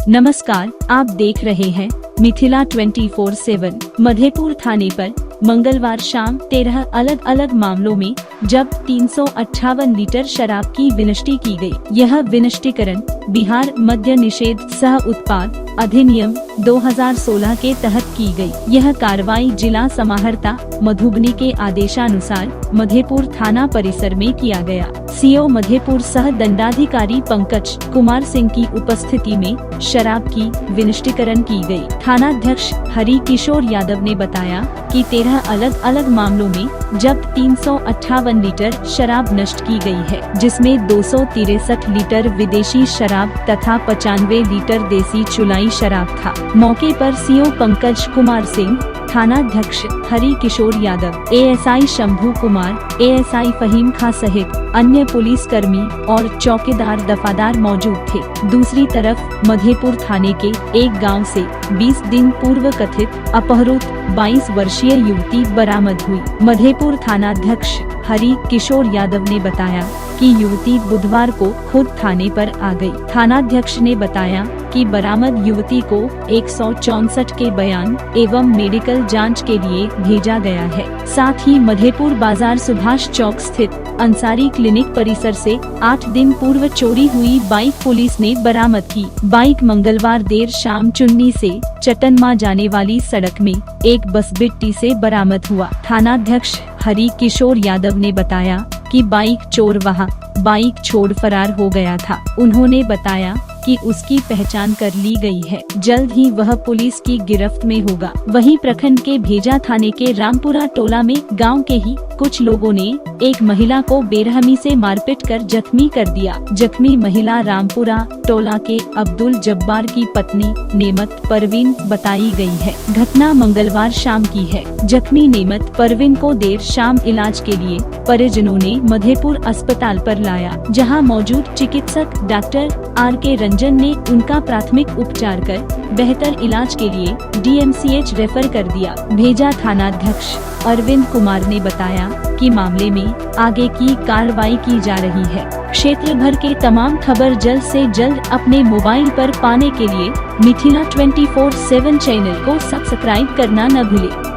नमस्कार, आप देख रहे हैं मिथिला 24/7। मधेपुर थाने पर मंगलवार शाम 13 अलग अलग मामलों में जब्त 358 लीटर शराब की विनष्टि की गई। यह विनष्टीकरण बिहार मद्य निषेध सह उत्पाद अधिनियम 2016 के तहत की गई। यह कार्रवाई जिला समाहर्ता मधुबनी के आदेशानुसार मधेपुर थाना परिसर में किया गया। सीओ मधेपुर सह दंडाधिकारी पंकज कुमार सिंह की उपस्थिति में शराब की विनष्टीकरण की गई। थानाध्यक्ष हरि किशोर यादव ने बताया कि 13 अलग अलग मामलों में जब्त 358 लीटर शराब नष्ट की गई है, जिसमें 263 लीटर विदेशी शराब तथा 95 लीटर देसी चुलाई शराब था। मौके पर सीओ पंकज कुमार सिंह, थानाध्यक्ष हरि किशोर यादव, एएसआई शंभू कुमार, एएसआई फहीम खां सहित अन्य पुलिस कर्मी और चौकीदार दफादार मौजूद थे। दूसरी तरफ मधेपुर थाने के एक गांव से 20 दिन पूर्व कथित अपहृत 22 वर्षीय युवती बरामद हुई। मधेपुर थानाध्यक्ष हरि किशोर यादव ने बताया कि युवती बुधवार को खुद थाने पर आ गई। थानाध्यक्ष ने बताया कि बरामद युवती को 164 के बयान एवं मेडिकल जांच के लिए भेजा गया है। साथ ही मधेपुर बाजार सुभाष चौक स्थित अंसारी क्लिनिक परिसर से 8 दिन पूर्व चोरी हुई बाइक पुलिस ने बरामद की। बाइक मंगलवार देर शाम चुन्नी से चटनमा जाने वाली सड़क में एक बसबिट्टी से बरामद हुआ। थानाध्यक्ष हरि किशोर यादव ने बताया कि बाइक चोर वहां बाइक छोड़ फरार हो गया था। उन्होंने बताया कि उसकी पहचान कर ली गई है, जल्द ही वह पुलिस की गिरफ्त में होगा। वहीं प्रखंड के भेजा थाने के रामपुरा टोला में गांव के ही कुछ लोगों ने एक महिला को बेरहमी से मारपीट कर जख्मी कर दिया। जख्मी महिला रामपुरा टोला के अब्दुल जब्बार की पत्नी नेमत परवीन बताई गई है। घटना मंगलवार शाम की है। जख्मी नेमत परवीन को देर शाम इलाज के लिए परिजनों ने मधेपुर अस्पताल पर लाया, जहां मौजूद चिकित्सक डॉक्टर RK रंजन ने उनका प्राथमिक उपचार कर बेहतर इलाज के लिए DMCH रेफर कर दिया। भेजा थानाध्यक्ष अरविंद कुमार ने बताया कि मामले में आगे की कार्रवाई की जा रही है। क्षेत्र भर के तमाम खबर जल्द से जल्द अपने मोबाइल पर पाने के लिए मिथिला 24/7 चैनल को सब्सक्राइब करना न भूलें।